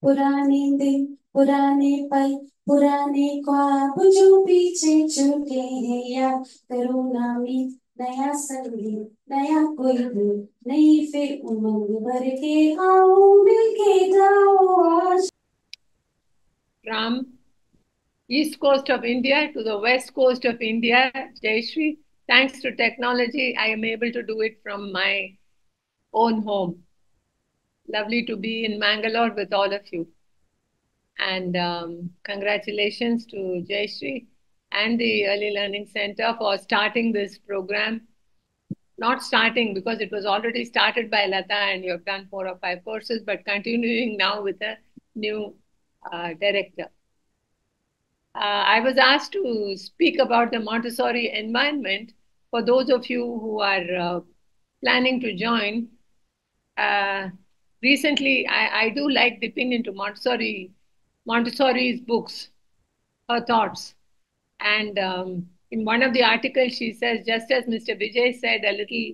पुराने दिन, पुराने पल, पुराने ख्वाब जो पीछे छूटे हैं, याद करो ना मीत, नया संगीत, नया कोई दिल, नई फिर उमंग भर के आओ, मिलके जाओ आज। From east coast of India to the west coast of India, Jayashree, thanks to technology, I am able to do it from my own home. Lovely to be in Mangalore with all of you. And congratulations to Jayashree and the Early Learning Center for starting this program. Not starting because it was already started by Lata and you have done 4 or 5 courses, but continuing now with a new director. I was asked to speak about the Montessori environment. For those of you who are planning to join, uh, recently I do like dipping into Montessori's books, her thoughts. And in one of the articles, she says, just as Mr. Vijay said a little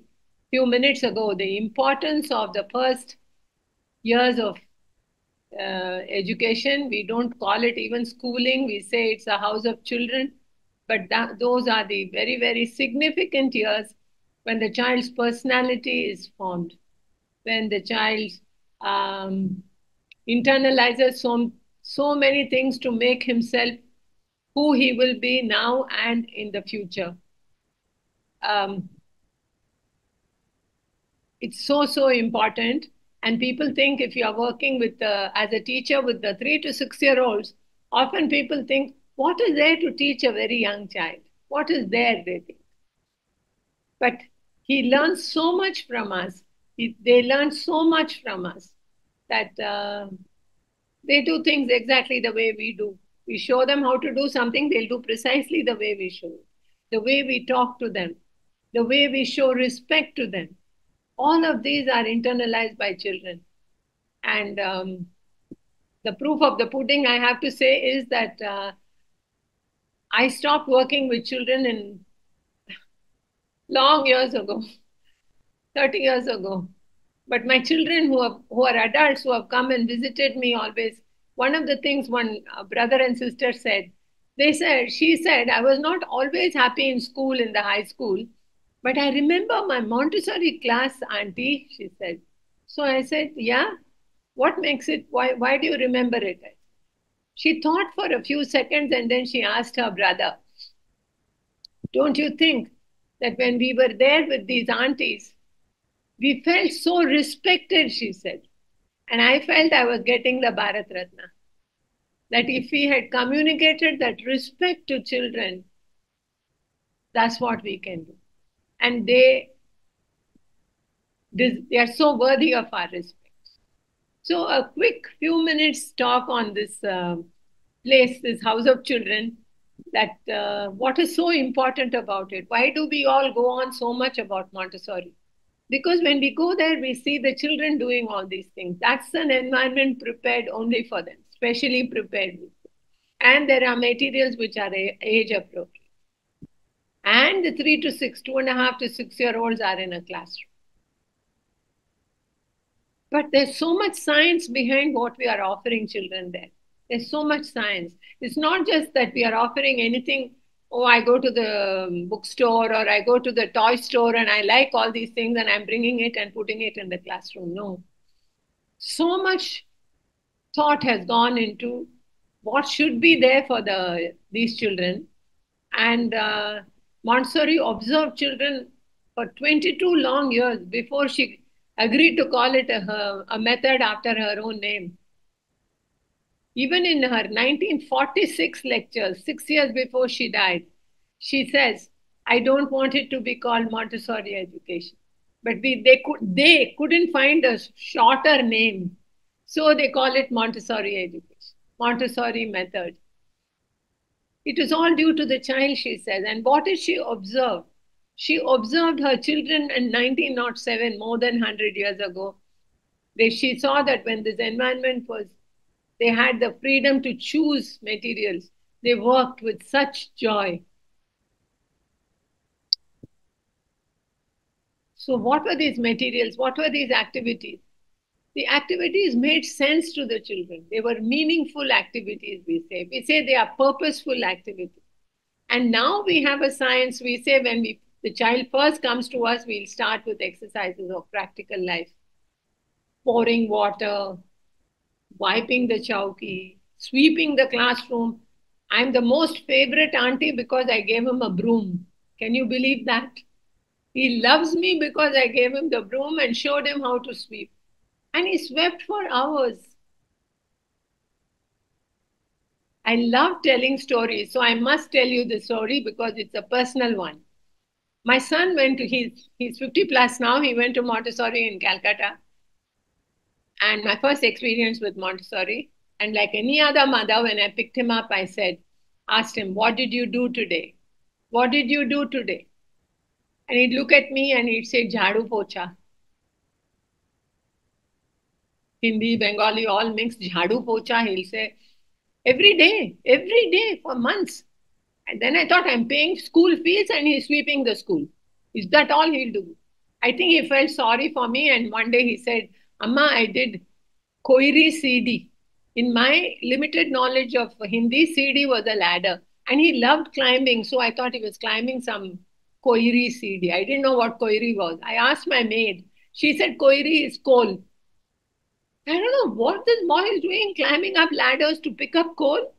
few minutes ago, the importance of the first years of education. We don't call it even schooling. We say it's a house of children. But those are the very, very significant years when the child's personality is formed, when the child um, internalizes so many things to make himself who he will be now and in the future. Um, it's so important, and people think if you are working with as a teacher with the 3 to 6 year olds, often people think what is there to teach a very young child, what is there, they think. But he learns so much from us, they learn so much from us that they do things exactly the way we do. We show them how to do something, they'll do precisely the way we show it. The way we talk to them, the way we show respect to them, all of these are internalized by children. And the proof of the pudding, I have to say, is that I stopped working with children in long years ago, 30 years ago. But my children who are adults who have come and visited me always, one of the things one brother and sister said, she said, I was not always happy in school, in the high school, but I remember my Montessori class, auntie, she said. So I said, yeah, what makes it, why do you remember it? She thought for a few seconds and then she asked her brother, don't you think that when we were there with these aunties, we felt so respected, she said. And I felt I was getting the Bharat Ratna. That if we had communicated that respect to children, that's what we can do. And they are so worthy of our respect. So, a quick few minutes talk on this place, this house of children, that what is so important about it? Why do we all go on so much about Montessori? Because when we go there, we see the children doing all these things. That's an environment prepared only for them, specially prepared. And there are materials which are age appropriate. And the 3 to 6, 2.5 to 6 year olds are in a classroom. But there's so much science behind what we are offering children there. There's so much science. It's not just that we are offering anything. Oh, I go to the bookstore or I go to the toy store and I like all these things and I'm bringing it and putting it in the classroom. No. So much thought has gone into what should be there for these children. And Montessori observed children for 22 long years before she agreed to call it a method after her own name. Even in her 1946 lectures, 6 years before she died, she says, I don't want it to be called Montessori education. But they couldn't find a shorter name. So they call it Montessori education, Montessori method. It is all due to the child, she says. And what did she observe? She observed her children in 1907, more than 100 years ago. She saw that when this environment was, they had the freedom to choose materials. They worked with such joy. So, what were these materials? What were these activities? The activities made sense to the children. They were meaningful activities, we say. We say they are purposeful activities. And now we have a science, we say when the child first comes to us, we'll start with exercises of practical life. Pouring water, wiping the chowki, sweeping the classroom. I'm the most favorite auntie because I gave him a broom. Can you believe that? He loves me because I gave him the broom and showed him how to sweep. And he swept for hours. I love telling stories, so I must tell you the story because it's a personal one. My son went to, he's 50 plus now, he went to Montessori in Calcutta. And my first experience with Montessori. And like any other mother, when I picked him up, I said, asked him, what did you do today? What did you do today? And he'd look at me and he'd say, Jhadu pocha. Hindi, Bengali, all mixed, Jhadu pocha. He'll say, every day for months. And then I thought, I'm paying school fees and he's sweeping the school. Is that all he'll do? I think he felt sorry for me. And one day he said, Amma, I did Koiri CD. In my limited knowledge of Hindi, CD was a ladder. And he loved climbing. So I thought he was climbing some Koiri CD. I didn't know what Koiri was. I asked my maid. She said Koiri is coal. I don't know what this boy is doing, climbing up ladders to pick up coal.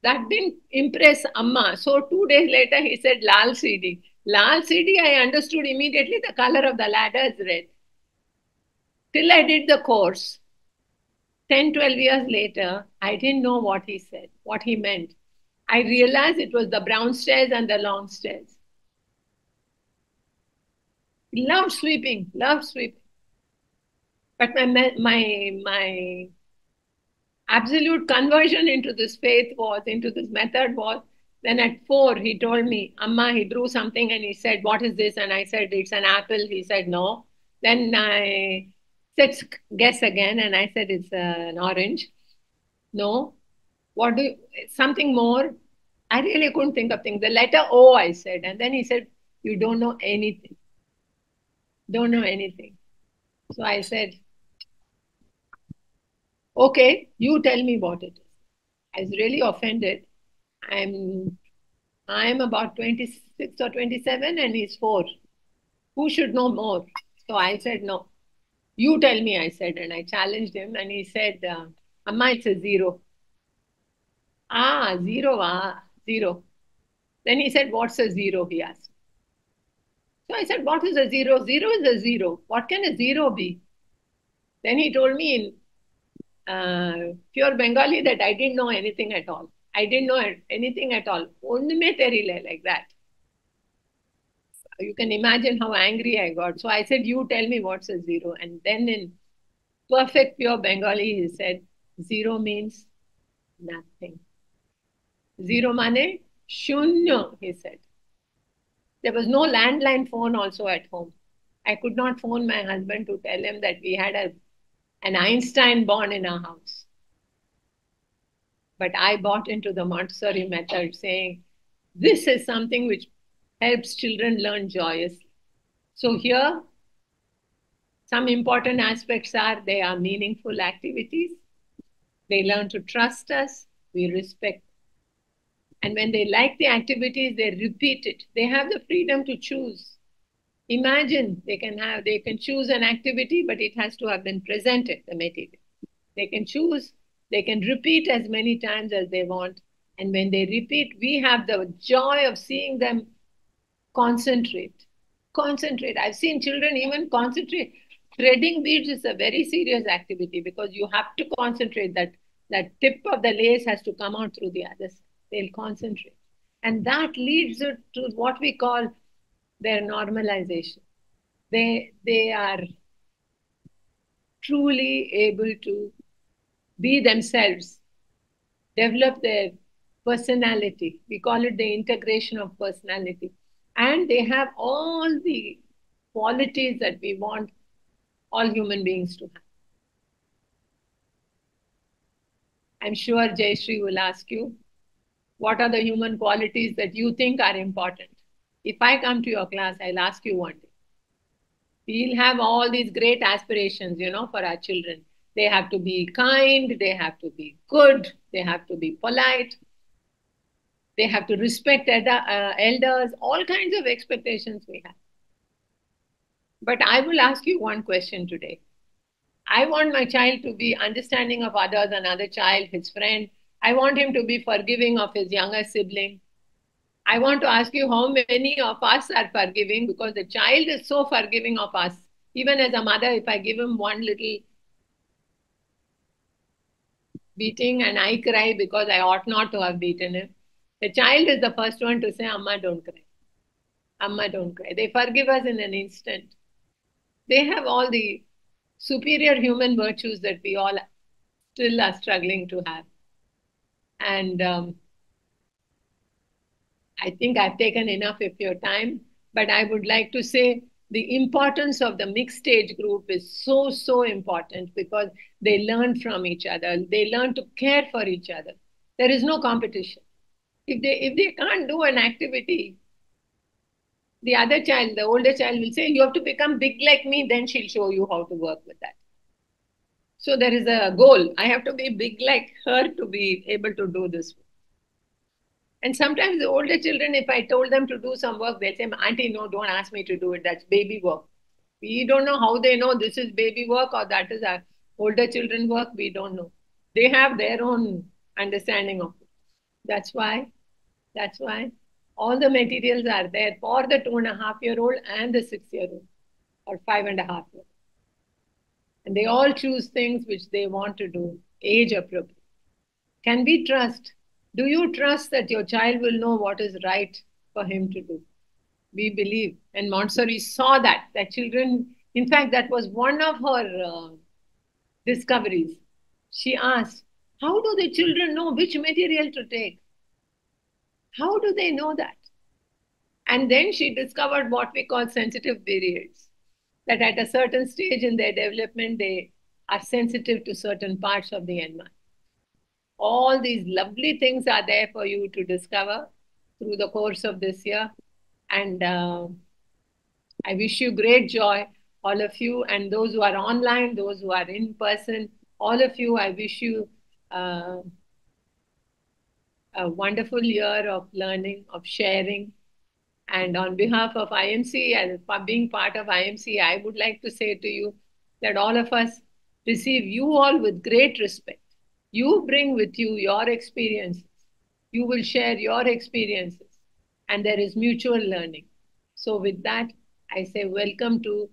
That didn't impress Amma. So 2 days later, he said Lal CD. Lal CD, I understood immediately the color of the ladder is red. Till I did the course, 10, 12 years later, I didn't know what he said, what he meant. I realized it was the brown stairs and the long stairs. He loved sweeping, loved sweeping. But my absolute conversion into this faith was, into this method was, then at 4, he told me, Amma, he drew something and he said, what is this? And I said, it's an apple. He said, no. Then I said, guess again. And I said, it's an orange. No. What do you, something more? I really couldn't think of things. The letter O, I said. And then he said, you don't know anything. Don't know anything. So I said, okay, you tell me what it is. I was really offended. I'm about 26 or 27 and he's 4. Who should know more? So I said, no. You tell me, I said. And I challenged him and he said, Amma, it's a 0. Ah, 0, ah, 0. Then he said, what's a 0? He asked. So I said, what is a 0? 0 is a 0. What can a 0 be? Then he told me in pure Bengali that I didn't know anything at all. I didn't know anything at all. Unme terile, like that. You can imagine how angry I got. So I said, you tell me what's a 0. And then in perfect pure Bengali, he said, 0 means nothing. 0 mane shunya, he said. There was no landline phone also at home. I could not phone my husband to tell him that we had an Einstein born in our house. But I bought into the Montessori method, saying, this is something which helps children learn joyously. So here, some important aspects are they are meaningful activities. They learn to trust us. We respect. And when they like the activities, they repeat it. They have the freedom to choose. Imagine they can choose an activity, but it has to have been presented, the material. They can choose, they can repeat as many times as they want. And when they repeat, we have the joy of seeing them concentrate. Concentrate. I've seen children even concentrate. Threading beads is a very serious activity because you have to concentrate. That tip of the lace has to come out through the other side. They'll concentrate. And that leads to what we call their normalization. They are truly able to be themselves, develop their personality. We call it the integration of personality. And they have all the qualities that we want all human beings to have. I'm sure Jayashree will ask you, what are the human qualities that you think are important? If I come to your class, I'll ask you one day. We'll have all these great aspirations, for our children. They have to be kind, they have to be good, they have to be polite, they have to respect elders, all kinds of expectations we have. But I will ask you one question today. I want my child to be understanding of others, another child, his friend. I want him to be forgiving of his younger sibling. I want to ask you how many of us are forgiving, because the child is so forgiving of us. Even as a mother, if I give him one little beating and I cry because I ought not to have beaten him, the child is the first one to say, Amma, don't cry. Amma, don't cry. They forgive us in an instant. They have all the superior human virtues that we all still are struggling to have. And I think I've taken enough of your time, but I would like to say the importance of the mixed age group is so, so important, because they learn from each other. They learn to care for each other. There is no competition. If they can't do an activity, the other child, the older child, will say, you have to become big like me, then she'll show you how to work with that. So there is a goal. I have to be big like her to be able to do this. And sometimes the older children, if I told them to do some work, they'll say, Auntie, no, don't ask me to do it. That's baby work. We don't know how they know this is baby work or that is our older children work. We don't know. They have their own understanding of it. That's why all the materials are there for the 2.5-year-old and the 6-year-old or 5.5-year-old. And they all choose things which they want to do, age appropriate. Can we trust? Do you trust that your child will know what is right for him to do? We believe. And Montessori saw that children, in fact, that was one of her discoveries. She asked, how do the children know which material to take? How do they know that? And then she discovered what we call sensitive periods, that at a certain stage in their development, they are sensitive to certain parts of the environment. All these lovely things are there for you to discover through the course of this year. And I wish you great joy, all of you, and those who are online, those who are in person, all of you, I wish you a wonderful year of learning, of sharing. And on behalf of IMC, and being part of IMC, I would like to say to you that all of us receive you all with great respect. You bring with you your experiences. You will share your experiences, and there is mutual learning. So with that, I say welcome to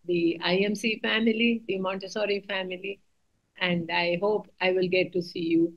the IMC family, the Montessori family, and I hope I will get to see you